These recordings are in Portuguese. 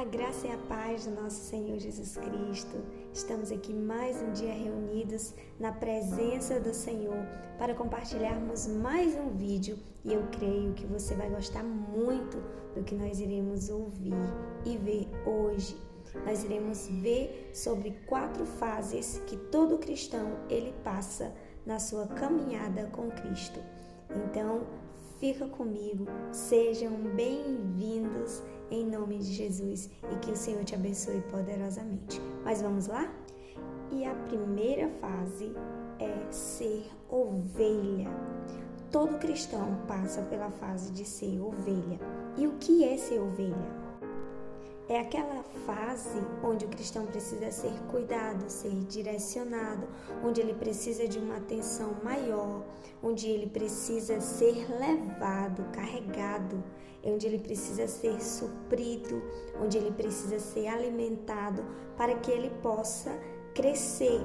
A graça e a paz do nosso Senhor Jesus Cristo. Estamos aqui mais um dia reunidos na presença do Senhor para compartilharmos mais um vídeo e eu creio que você vai gostar muito do que nós iremos ouvir e ver hoje. Nós iremos ver sobre 4 fases que todo cristão ele passa na sua caminhada com Cristo. Então, fica comigo, sejam bem-vindos em nome de Jesus e que o Senhor te abençoe poderosamente. Mas vamos lá? E a primeira fase é ser ovelha. Todo cristão passa pela fase de ser ovelha. E o que é ser ovelha? É aquela fase onde o cristão precisa ser cuidado, ser direcionado, onde ele precisa de uma atenção maior, onde ele precisa ser levado, carregado, onde ele precisa ser suprido, onde ele precisa ser alimentado para que ele possa crescer.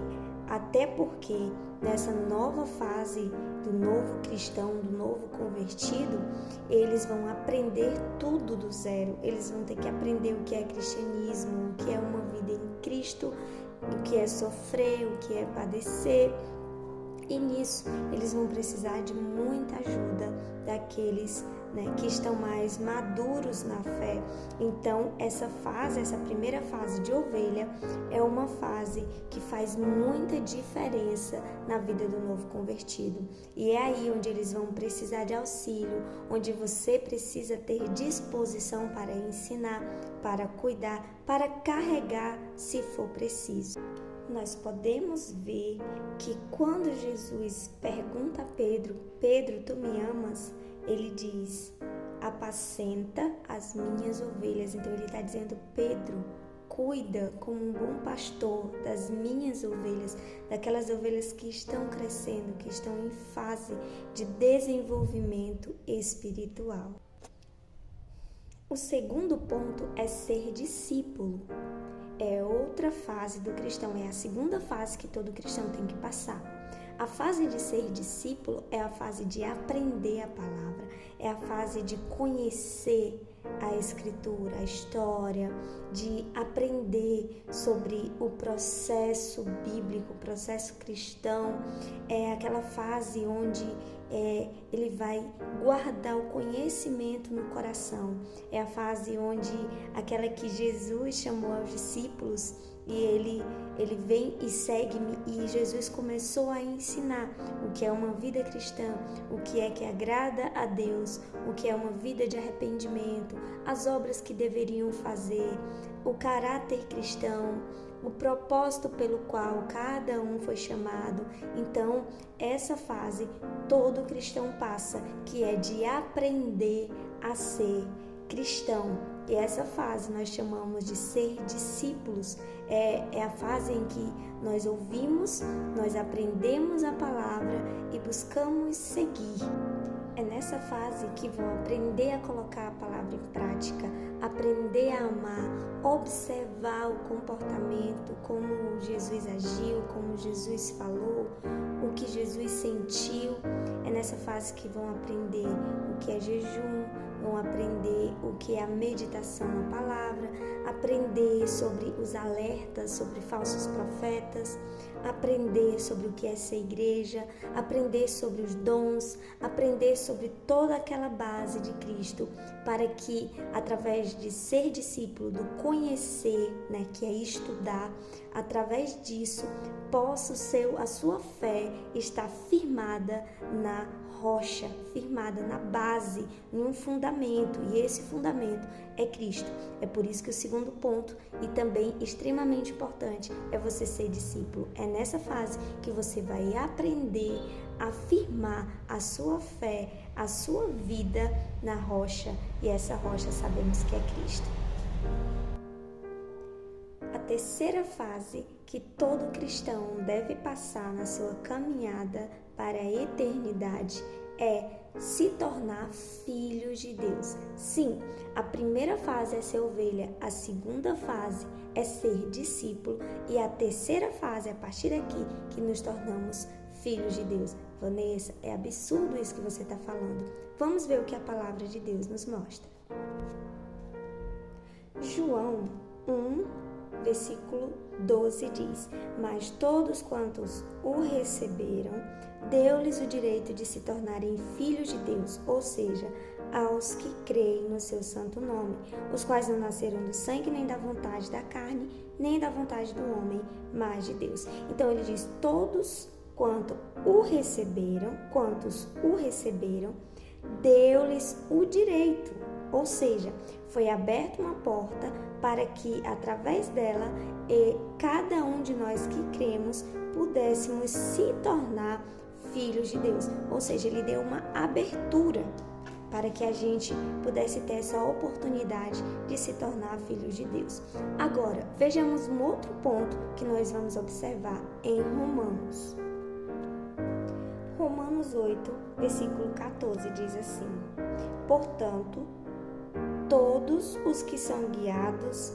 Até porque nessa nova fase do novo cristão, do novo convertido, eles vão aprender tudo do zero. Eles vão ter que aprender o que é cristianismo, o que é uma vida em Cristo, o que é sofrer, o que é padecer. E nisso eles vão precisar de muita ajuda daqueles que estão mais maduros na fé. Então essa primeira fase de ovelha é uma fase que faz muita diferença na vida do novo convertido. E é aí onde eles vão precisar de auxílio, onde você precisa ter disposição para ensinar, para cuidar, para carregar se for preciso. Nós podemos ver que quando Jesus pergunta a Pedro, Pedro, tu me amas? Ele diz, apacenta as minhas ovelhas. Então ele está dizendo, Pedro, cuida como um bom pastor das minhas ovelhas, daquelas ovelhas que estão crescendo, que estão em fase de desenvolvimento espiritual. O segundo ponto é ser discípulo. É outra fase do cristão, é a segunda fase que todo cristão tem que passar. A fase de ser discípulo é a fase de aprender a palavra, é a fase de conhecer a escritura, a história, de aprender sobre o processo bíblico, o processo cristão. É aquela fase onde ele vai guardar o conhecimento no coração. É a fase onde aquela que Jesus chamou aos discípulos e ele vem e segue-me, e Jesus começou a ensinar o que é uma vida cristã, o que é que agrada a Deus, o que é uma vida de arrependimento, as obras que deveriam fazer, o caráter cristão, o propósito pelo qual cada um foi chamado. Então, essa fase todo cristão passa, que é de aprender a ser cristão. E essa fase nós chamamos de ser discípulos. É a fase em que nós ouvimos, nós aprendemos a palavra e buscamos seguir. É nessa fase que vão aprender a colocar a palavra em prática, aprender a amar, observar o comportamento, como Jesus agiu, como Jesus falou, o que Jesus sentiu. É nessa fase que vão aprender o que é jejum, vão aprender o que é a meditação na palavra, aprender sobre os alertas, sobre falsos profetas, aprender sobre o que é ser igreja, aprender sobre os dons, aprender sobre toda aquela base de Cristo, para que através de ser discípulo, do conhecer, que é estudar, através disso possa a sua fé estar firmada na rocha, firmada na base, em um fundamento, e esse fundamento é Cristo. É por isso que o segundo ponto, e também extremamente importante, é você ser discípulo. É nessa fase que você vai aprender a firmar a sua fé, a sua vida na rocha, e essa rocha sabemos que é Cristo. A terceira fase que todo cristão deve passar na sua caminhada para a eternidade é se tornar filhos de Deus. Sim, a primeira fase é ser ovelha, a segunda fase é ser discípulo e a terceira fase é a partir daqui que nos tornamos filhos de Deus. Vanessa, é absurdo isso que você está falando. Vamos ver o que a palavra de Deus nos mostra. João 1, versículo 12 diz: mas todos quantos o receberam, deu-lhes o direito de se tornarem filhos de Deus, ou seja, aos que creem no seu santo nome, os quais não nasceram do sangue, nem da vontade da carne, nem da vontade do homem, mas de Deus. Então ele diz: todos quantos o receberam, deu-lhes o direito, ou seja, foi aberta uma porta para que através dela cada um de nós que cremos pudéssemos se tornar filhos de Deus, ou seja, ele deu uma abertura para que a gente pudesse ter essa oportunidade de se tornar filhos de Deus. Agora, vejamos um outro ponto que nós vamos observar em Romanos. Romanos 8, versículo 14 diz assim: portanto, todos os que são guiados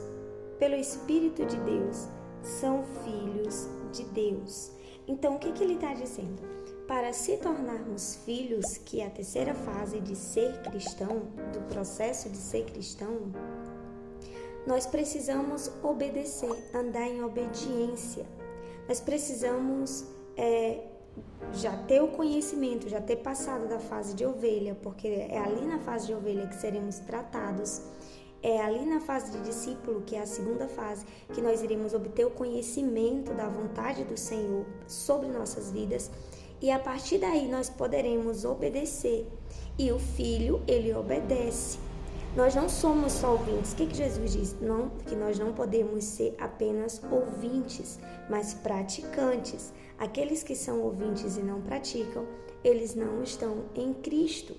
pelo Espírito de Deus são filhos de Deus. Então, o que ele está dizendo? Para se tornarmos filhos, que é a terceira fase de ser cristão, do processo de ser cristão, nós precisamos obedecer, andar em obediência. Nós precisamos já ter o conhecimento, já ter passado da fase de ovelha, porque é ali na fase de ovelha que seremos tratados. É ali na fase de discípulo, que é a segunda fase, que nós iremos obter o conhecimento da vontade do Senhor sobre nossas vidas. E a partir daí nós poderemos obedecer. E o filho, ele obedece. Nós não somos só ouvintes. O que Jesus diz? Não, que nós não podemos ser apenas ouvintes, mas praticantes. Aqueles que são ouvintes e não praticam, eles não estão em Cristo.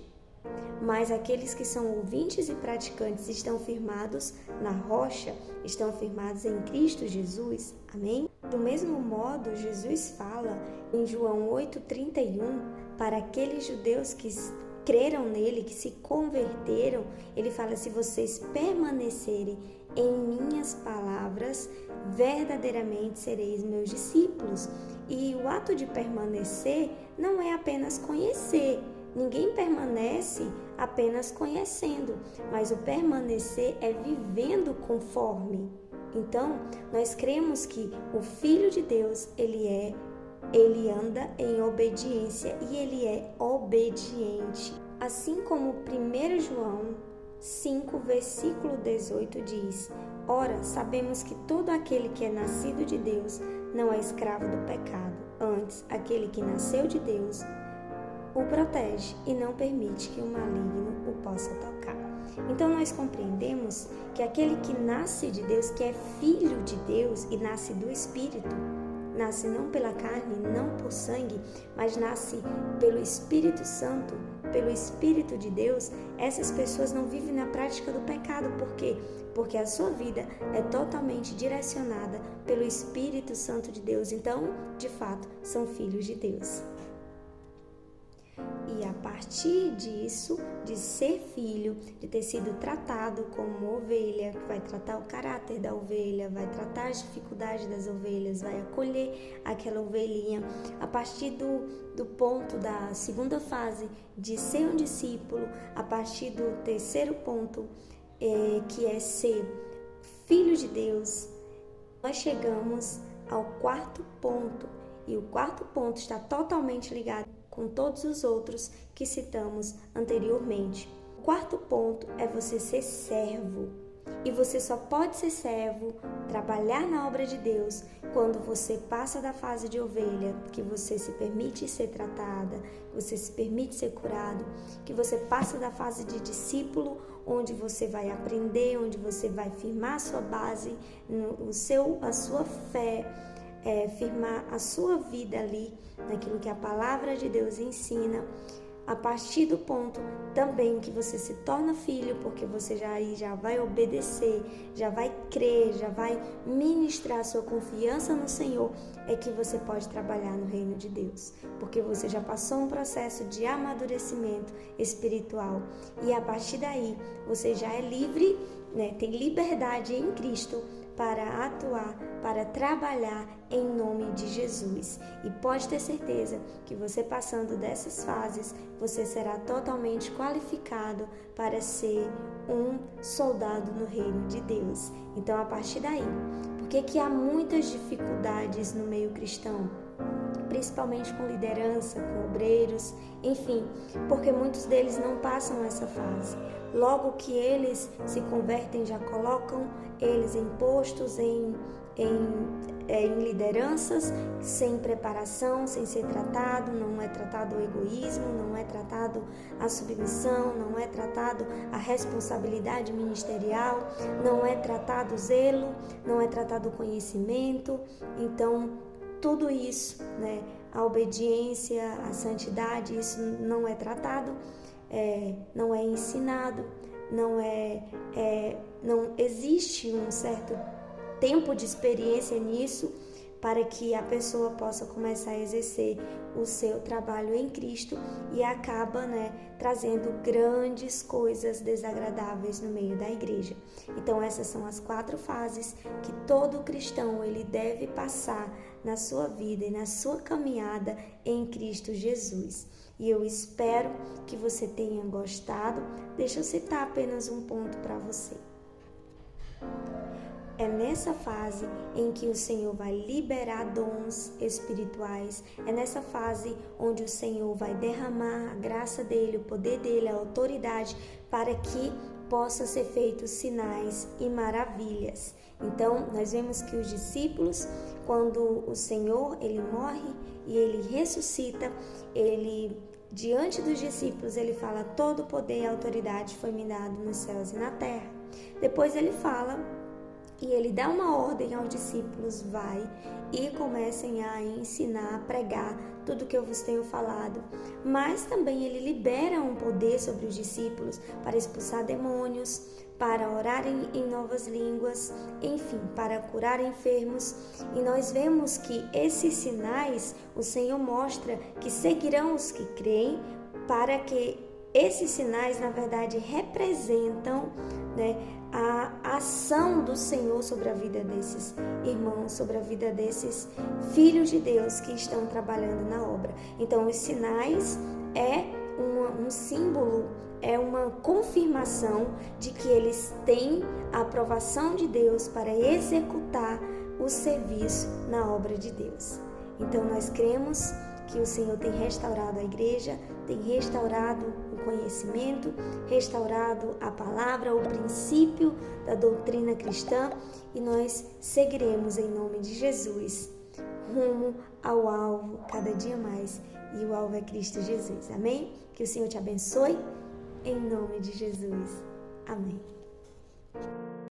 Mas aqueles que são ouvintes e praticantes estão firmados na rocha, estão firmados em Cristo Jesus. Amém? Do mesmo modo, Jesus fala em João 8,31, para aqueles judeus que creram nele, que se converteram, ele fala: se vocês permanecerem em minhas palavras, verdadeiramente sereis meus discípulos. E o ato de permanecer não é apenas conhecer. Ninguém permanece apenas conhecendo, mas o permanecer é vivendo conforme. Então, nós cremos que o Filho de Deus, ele anda em obediência e ele é obediente. Assim como 1 João 5, versículo 18 diz: ora, sabemos que todo aquele que é nascido de Deus não é escravo do pecado. Antes, aquele que nasceu de Deus o protege e não permite que o maligno o possa tocar. Então nós compreendemos que aquele que nasce de Deus, que é filho de Deus e nasce do Espírito, nasce não pela carne, não por sangue, mas nasce pelo Espírito Santo, pelo Espírito de Deus. Essas pessoas não vivem na prática do pecado. Por quê? Porque a sua vida é totalmente direcionada pelo Espírito Santo de Deus. Então, de fato, são filhos de Deus. E a partir disso, de ser filho, de ter sido tratado como ovelha, que vai tratar o caráter da ovelha, vai tratar as dificuldades das ovelhas, vai acolher aquela ovelhinha, a partir do ponto da segunda fase de ser um discípulo, a partir do terceiro ponto, que é ser filho de Deus, nós chegamos ao quarto ponto. E o quarto ponto está totalmente ligado com todos os outros que citamos anteriormente. O quarto ponto é você ser servo. E você só pode ser servo, trabalhar na obra de Deus, quando você passa da fase de ovelha, que você se permite ser tratada, que você se permite ser curado, que você passa da fase de discípulo, onde você vai aprender, onde você vai firmar a sua base, a sua fé, firmar a sua vida ali, naquilo que a palavra de Deus ensina, a partir do ponto também que você se torna filho, porque você já vai obedecer, já vai crer, já vai ministrar sua confiança no Senhor, é que você pode trabalhar no reino de Deus, porque você já passou um processo de amadurecimento espiritual e a partir daí você já é livre tem liberdade em Cristo para atuar, para trabalhar em nome de Jesus. E pode ter certeza que você passando dessas fases, você será totalmente qualificado para ser um soldado no reino de Deus. Então, a partir daí, por que há muitas dificuldades no meio cristão? Principalmente com liderança, com obreiros, enfim, porque muitos deles não passam essa fase. Logo que eles se convertem, já colocam eles em postos, em lideranças, sem preparação, sem ser tratado, não é tratado o egoísmo, não é tratado a submissão, não é tratado a responsabilidade ministerial, não é tratado o zelo, não é tratado o conhecimento. Então, tudo isso, a obediência, a santidade, isso não é tratado, não é ensinado, não existe um certo tempo de experiência nisso para que a pessoa possa começar a exercer o seu trabalho em Cristo e acaba, trazendo grandes coisas desagradáveis no meio da igreja. Então, essas são as 4 fases que todo cristão ele deve passar na sua vida e na sua caminhada em Cristo Jesus. E eu espero que você tenha gostado. Deixa eu citar apenas um ponto para você. É nessa fase em que o Senhor vai liberar dons espirituais, é nessa fase onde o Senhor vai derramar a graça dele, o poder dele, a autoridade, para que possa ser feitos sinais e maravilhas. Então, nós vemos que os discípulos, quando o Senhor, ele morre e ele ressuscita, ele, diante dos discípulos, ele fala: todo o poder e autoridade foi me dado nos céus e na terra. Depois ele fala e ele dá uma ordem aos discípulos: vai e comecem a ensinar, a pregar tudo que eu vos tenho falado. Mas também ele libera um poder sobre os discípulos para expulsar demônios, para orarem em novas línguas, enfim, para curar enfermos. E nós vemos que esses sinais o Senhor mostra que seguirão os que creem, para que esses sinais, na verdade, representam a ação do Senhor sobre a vida desses irmãos, sobre a vida desses filhos de Deus que estão trabalhando na obra. Então, os sinais é um símbolo, é uma confirmação de que eles têm a aprovação de Deus para executar o serviço na obra de Deus. Então, nós cremos que o Senhor tem restaurado a igreja, tem restaurado o conhecimento, restaurado a palavra, o princípio da doutrina cristã, e nós seguiremos em nome de Jesus rumo ao alvo cada dia mais, e o alvo é Cristo Jesus. Amém? Que o Senhor te abençoe em nome de Jesus. Amém.